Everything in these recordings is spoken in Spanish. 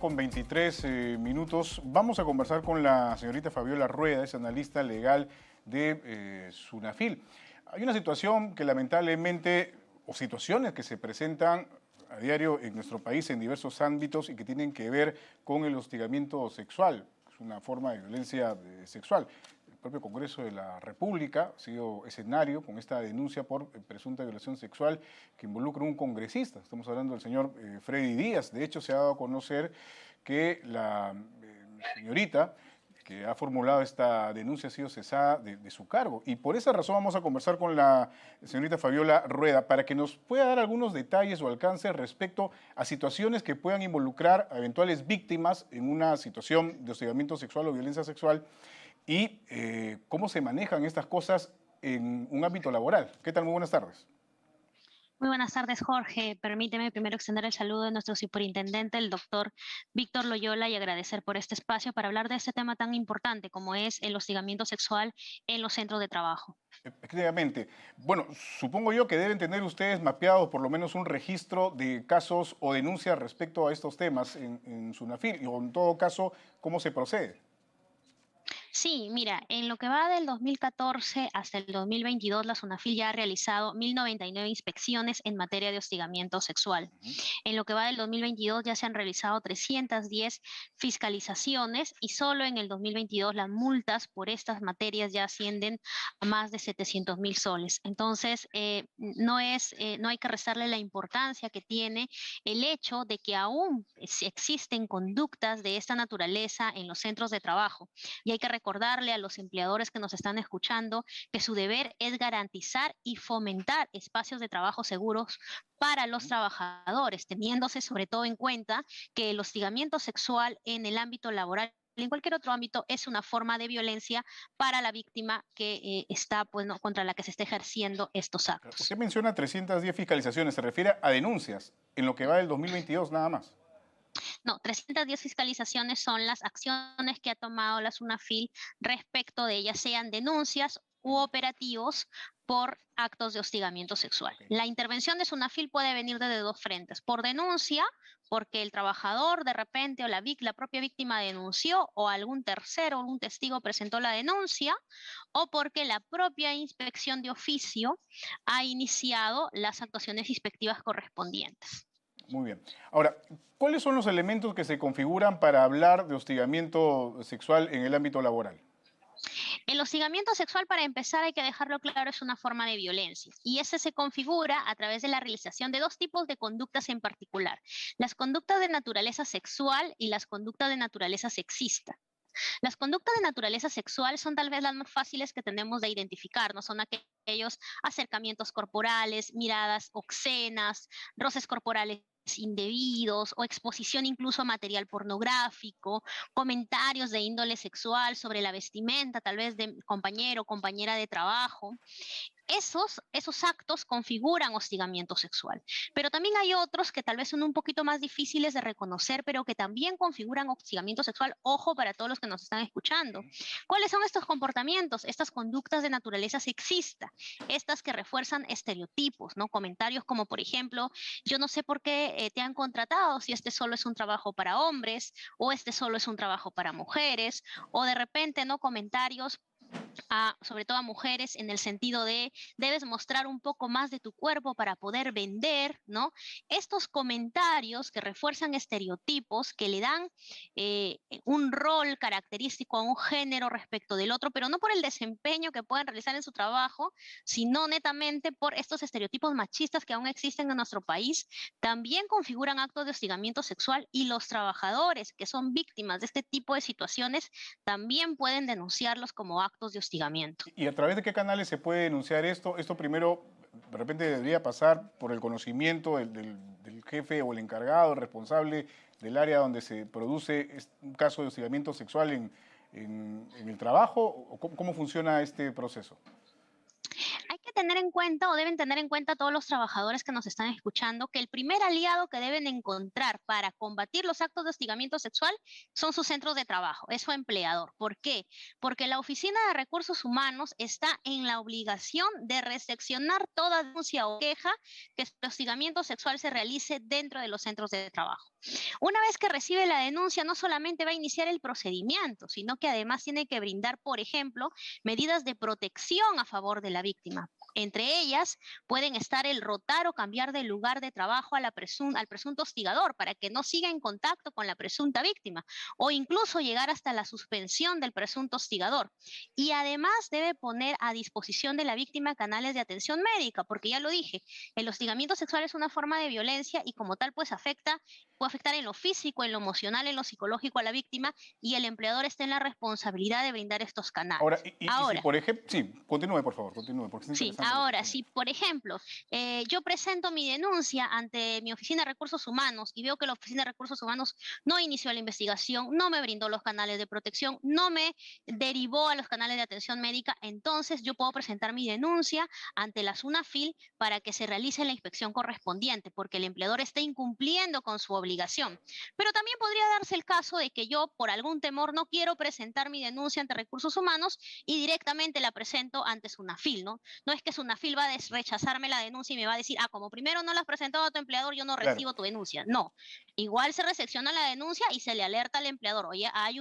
Con 23 minutos vamos a conversar con la señorita Fabiola Rueda, es analista legal de SUNAFIL. Hay una situación que lamentablemente, o situaciones que se presentan a diario en nuestro país en diversos ámbitos y que tienen que ver con el hostigamiento sexual. Es una forma de violencia sexual. El propio Congreso de la República ha sido escenario con esta denuncia por presunta violación sexual que involucra a un congresista. Estamos hablando del señor Freddy Díaz. De hecho, se ha dado a conocer que la señorita que ha formulado esta denuncia ha sido cesada de su cargo. Y por esa razón vamos a conversar con la señorita Fabiola Rueda para que nos pueda dar algunos detalles o alcances respecto a situaciones que puedan involucrar a eventuales víctimas en una situación de hostigamiento sexual o violencia sexual y cómo se manejan estas cosas en un ámbito laboral. ¿Qué tal? Muy buenas tardes. Muy buenas tardes, Jorge. Permíteme primero extender el saludo de nuestro superintendente, el doctor Víctor Loyola, y agradecer por este espacio para hablar de este tema tan importante como es el hostigamiento sexual en los centros de trabajo. Efectivamente. Bueno, supongo yo que deben tener ustedes mapeado por lo menos un registro de casos o denuncias respecto a estos temas en SUNAFIL, o en todo caso, ¿cómo se procede? Sí, mira, en lo que va del 2014 hasta el 2022, la SUNAFIL ya ha realizado 1.099 inspecciones en materia de hostigamiento sexual. Ujú. En lo que va del 2022 ya se han realizado 310 fiscalizaciones y solo en el 2022 las multas por estas materias ya ascienden a más de 700.000 soles. Entonces, no hay que restarle la importancia que tiene el hecho de que aún existen conductas de esta naturaleza en los centros de trabajo. Y hay que recordarle a los empleadores que nos están escuchando que su deber es garantizar y fomentar espacios de trabajo seguros para los trabajadores, teniéndose sobre todo en cuenta que el hostigamiento sexual en el ámbito laboral en cualquier otro ámbito es una forma de violencia para la víctima que está, pues, no, contra la que se está ejerciendo estos Usted actos. menciona 310 fiscalizaciones, se refiere a denuncias en lo que va del 2022 nada más. No, 310 fiscalizaciones son las acciones que ha tomado la SUNAFIL respecto de ellas, sean denuncias u operativos por actos de hostigamiento sexual. Ok. La intervención de SUNAFIL puede venir desde dos frentes: por denuncia, porque el trabajador de repente o la propia víctima denunció o algún tercero, algún testigo presentó la denuncia, o porque la propia inspección de oficio ha iniciado las actuaciones inspectivas correspondientes. Muy bien. Ahora, ¿cuáles son los elementos que se configuran para hablar de hostigamiento sexual en el ámbito laboral? El hostigamiento sexual, para empezar, hay que dejarlo claro, es una forma de violencia y ese se configura a través de la realización de dos tipos de conductas en particular: las conductas de naturaleza sexual y las conductas de naturaleza sexista. Las conductas de naturaleza sexual son tal vez las más fáciles que tenemos de identificar, no son aquellos acercamientos corporales, miradas obscenas, roces corporales indebidos o exposición incluso a material pornográfico, comentarios de índole sexual sobre la vestimenta, tal vez de compañero o compañera de trabajo. Esos actos configuran hostigamiento sexual, pero también hay otros que tal vez son un poquito más difíciles de reconocer, pero que también configuran hostigamiento sexual. Ojo para todos los que nos están escuchando. ¿Cuáles son estos comportamientos? Estas conductas de naturaleza sexista, estas que refuerzan estereotipos, ¿no? Comentarios como, por ejemplo, yo no sé por qué te han contratado si este solo es un trabajo para hombres o este solo es un trabajo para mujeres, o de repente, ¿no? Comentarios sobre todo a mujeres, en el sentido de debes mostrar un poco más de tu cuerpo para poder vender, ¿no? Estos comentarios que refuerzan estereotipos, que le dan un rol característico a un género respecto del otro, pero no por el desempeño que pueden realizar en su trabajo, sino netamente por estos estereotipos machistas que aún existen en nuestro país, también configuran actos de hostigamiento sexual, y los trabajadores que son víctimas de este tipo de situaciones también pueden denunciarlos como actos de hostigamiento. ¿Y a través de qué canales se puede denunciar esto? Esto primero, de repente, debería pasar por el conocimiento del jefe o el encargado, el responsable del área donde se produce un caso de hostigamiento sexual en el trabajo. ¿O cómo funciona este proceso? Hay que que tener en cuenta o deben tener en cuenta todos los trabajadores que nos están escuchando que el primer aliado que deben encontrar para combatir los actos de hostigamiento sexual son sus centros de trabajo, es su empleador. ¿Por qué? Porque la Oficina de Recursos Humanos está en la obligación de recepcionar toda denuncia o queja que el hostigamiento sexual se realice dentro de los centros de trabajo. Una vez que recibe la denuncia, no solamente va a iniciar el procedimiento, sino que además tiene que brindar, por ejemplo, medidas de protección a favor de la víctima. Entre ellas pueden estar el rotar o cambiar de lugar de trabajo a al presunto hostigador para que no siga en contacto con la presunta víctima o incluso llegar hasta la suspensión del presunto hostigador. Y además debe poner a disposición de la víctima canales de atención médica, porque ya lo dije, el hostigamiento sexual es una forma de violencia y como tal pues puede afectar en lo físico, en lo emocional, en lo psicológico a la víctima y el empleador está en la responsabilidad de brindar estos Ahora, canales. y si por ejemplo, sí, continúe por favor, continúe, porque es Sí, interesante lo que ahora, comenta. si por ejemplo yo presento mi denuncia ante mi oficina de recursos humanos y veo que la oficina de recursos humanos no inició la investigación, no me brindó los canales de protección, no me derivó a los canales de atención médica, entonces yo puedo presentar mi denuncia ante la SUNAFIL para que se realice la inspección correspondiente, porque el empleador está incumpliendo con su obligación. Pero también podría darse el caso de que yo, por algún temor, no quiero presentar mi denuncia ante recursos humanos y directamente la presento ante SUNAFIL, ¿no? No es que SUNAFIL va a rechazarme la denuncia y me va a decir, como primero no la has presentado a tu empleador, yo no Claro. recibo tu denuncia. No, igual se recepciona la denuncia y se le alerta al empleador, oye, hay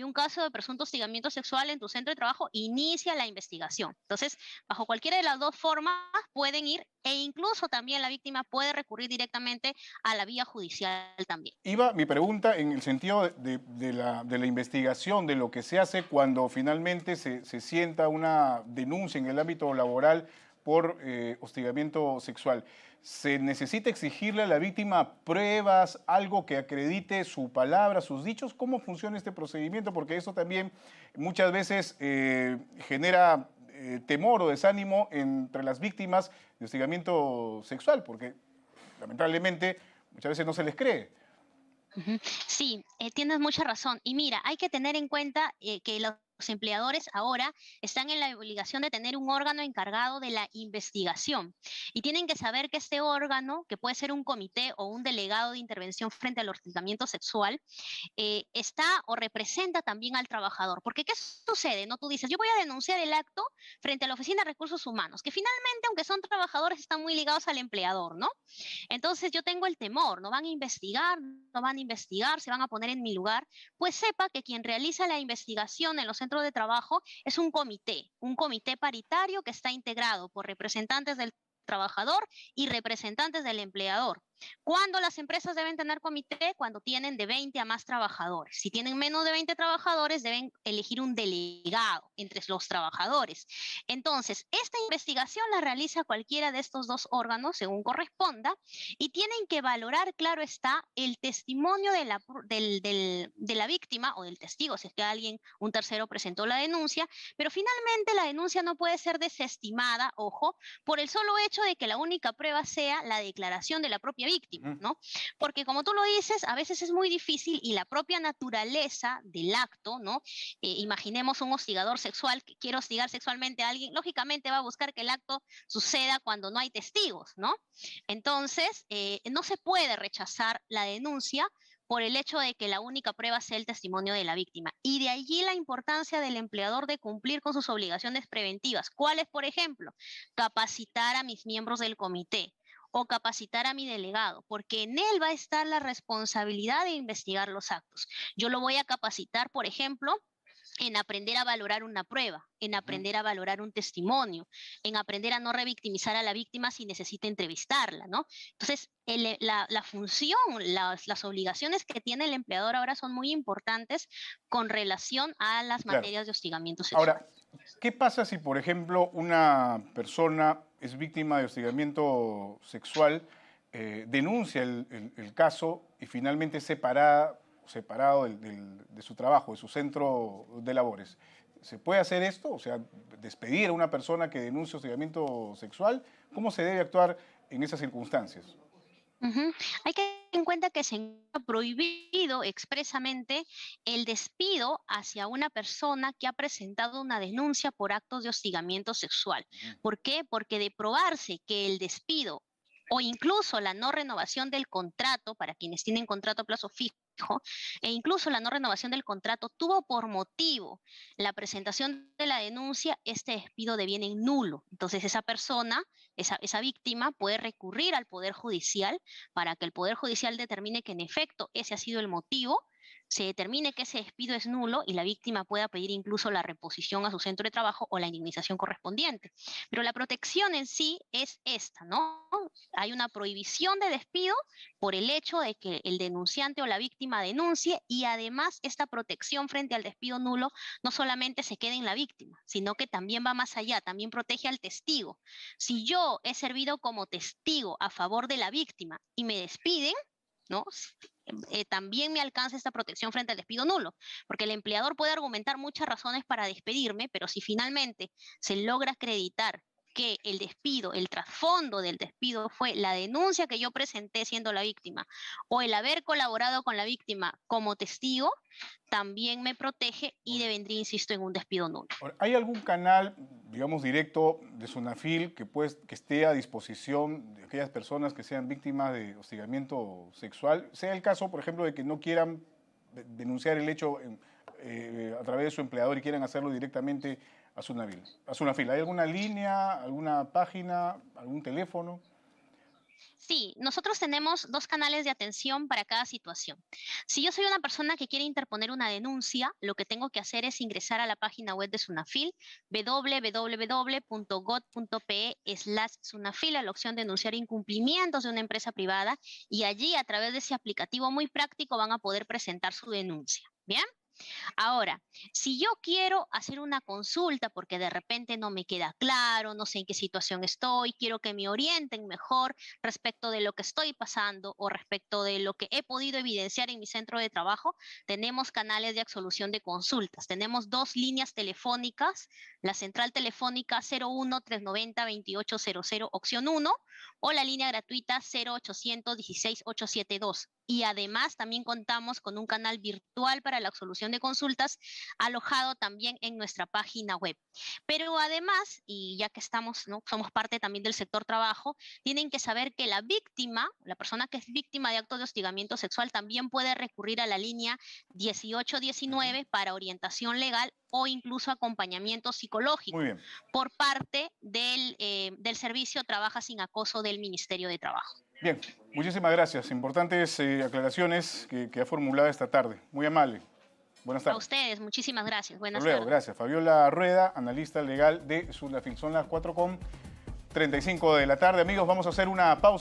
un caso de presunto hostigamiento sexual en tu centro de trabajo, inicia la investigación. Entonces, bajo cualquiera de las dos formas pueden ir e incluso también la víctima puede recurrir directamente a la vía judicial también. Iba mi pregunta en el sentido de la investigación, de lo que se hace cuando finalmente se sienta una denuncia en el ámbito laboral por hostigamiento sexual. ¿Se necesita exigirle a la víctima pruebas, algo que acredite su palabra, sus dichos? ¿Cómo funciona este procedimiento? Porque eso también muchas veces genera temor o desánimo entre las víctimas de hostigamiento sexual, porque lamentablemente muchas veces no se les cree. Ujú. Sí, tienes mucha razón. Y mira, hay que tener en cuenta que los empleadores ahora están en la obligación de tener un órgano encargado de la investigación y tienen que saber que este órgano, que puede ser un comité o un delegado de intervención frente al hostigamiento sexual, está o representa también al trabajador. Porque ¿qué sucede? ¿No? Tú dices, yo voy a denunciar el acto frente a la Oficina de Recursos Humanos, que finalmente, aunque son trabajadores, están muy ligados al empleador, ¿no? Entonces yo tengo el temor, no van a investigar, no van a investigar, se van a poner en mi lugar, pues sepa que quien realiza la investigación en los centros de trabajo es un comité paritario que está integrado por representantes del trabajador y representantes del empleador. ¿Cuándo las empresas deben tener comité? Cuando tienen de 20 a más trabajadores. Si tienen menos de 20 trabajadores, deben elegir un delegado entre los trabajadores. Entonces, esta investigación la realiza cualquiera de estos dos órganos, según corresponda, y tienen que valorar, claro está, el testimonio de la víctima o del testigo, si es que un tercero presentó la denuncia, pero finalmente la denuncia no puede ser desestimada, ojo, por el solo hecho de que la única prueba sea la declaración de la propia víctima, Ujú. ¿no? Porque como tú lo dices, a veces es muy difícil y la propia naturaleza del acto, ¿no? Imaginemos un hostigador sexual que quiere hostigar sexualmente a alguien, lógicamente va a buscar que el acto suceda cuando no hay testigos, ¿no? Entonces, no se puede rechazar la denuncia por el hecho de que la única prueba sea el testimonio de la víctima. Y de allí la importancia del empleador de cumplir con sus obligaciones preventivas. ¿Cuáles, por ejemplo? Capacitar a mis miembros del comité o capacitar a mi delegado, porque en él va a estar la responsabilidad de investigar los actos. Yo lo voy a capacitar, por ejemplo, en aprender a valorar una prueba, en Ujú. aprender a valorar un testimonio, en aprender a no revictimizar a la víctima si necesita entrevistarla, ¿no? Entonces, la función, las obligaciones que tiene el empleador ahora son muy importantes con relación a las Claro. materias de hostigamiento sexual. Ahora, ¿qué pasa si, por ejemplo, una persona es víctima de hostigamiento sexual, denuncia el caso y finalmente es separado de su trabajo, de su centro de labores? ¿Se puede hacer esto? O sea, despedir a una persona que denuncia hostigamiento sexual. ¿Cómo se debe actuar en esas circunstancias? Ujú. Hay que en cuenta que se encuentra prohibido expresamente el despido hacia una persona que ha presentado una denuncia por actos de hostigamiento sexual. Ujú. ¿Por qué? Porque de probarse que el despido o incluso la no renovación del contrato, para quienes tienen contrato a plazo fijo, e incluso la no renovación del contrato tuvo por motivo la presentación de la denuncia, este despido deviene nulo. Entonces esa persona, esa víctima puede recurrir al Poder Judicial para que el Poder Judicial determine que en efecto ese ha sido el motivo, se determine que ese despido es nulo y la víctima pueda pedir incluso la reposición a su centro de trabajo o la indemnización correspondiente. Pero la protección en sí es esta, ¿no? Hay una prohibición de despido por el hecho de que el denunciante o la víctima denuncie y además esta protección frente al despido nulo no solamente se queda en la víctima, sino que también va más allá, también protege al testigo. Si yo he servido como testigo a favor de la víctima y me despiden, ¿no? También me alcanza esta protección frente al despido nulo, porque el empleador puede argumentar muchas razones para despedirme, pero si finalmente se logra acreditar que el despido, el trasfondo del despido fue la denuncia que yo presenté siendo la víctima o el haber colaborado con la víctima como testigo, también me protege y devendría, insisto, en un despido nulo. Ahora, ¿hay algún canal, digamos, directo de SUNAFIL que esté a disposición de aquellas personas que sean víctimas de hostigamiento sexual? Sea el caso, por ejemplo, de que no quieran denunciar el hecho a través de su empleador y quieran hacerlo directamente a SUNAFIL. ¿Hay alguna línea, alguna página, algún teléfono? Sí, nosotros tenemos 2 canales de atención para cada situación. Si yo soy una persona que quiere interponer una denuncia, lo que tengo que hacer es ingresar a la página web de SUNAFIL, www.gov.pe/SUNAFIL, a la opción denunciar incumplimientos de una empresa privada, y allí a través de ese aplicativo muy práctico van a poder presentar su denuncia. ¿Bien? Ahora, si yo quiero hacer una consulta porque de repente no me queda claro, no sé en qué situación estoy, quiero que me orienten mejor respecto de lo que estoy pasando o respecto de lo que he podido evidenciar en mi centro de trabajo, tenemos canales de absolución de consultas. Tenemos 2 líneas telefónicas, la central telefónica 01-390-2800, opción 1, o la línea gratuita 0800-16-872. Y además también contamos con un canal virtual para la absolución de consultas alojado también en nuestra página web. Pero además, y ya que estamos, ¿no? Somos parte también del sector trabajo, tienen que saber que la víctima, la persona que es víctima de actos de hostigamiento sexual, también puede recurrir a la línea 1819 para orientación legal o incluso acompañamiento psicológico Muy bien. por parte del servicio Trabaja sin Acoso del Ministerio de Trabajo. Bien, muchísimas gracias. Importantes aclaraciones que ha formulado esta tarde. Muy amable. Buenas A tardes. ustedes, muchísimas gracias. Hasta Buenas luego, tardes. gracias. Fabiola Rueda, analista legal de SUNAFIL. Son las 4:35 de la tarde. Amigos, vamos a hacer una pausa.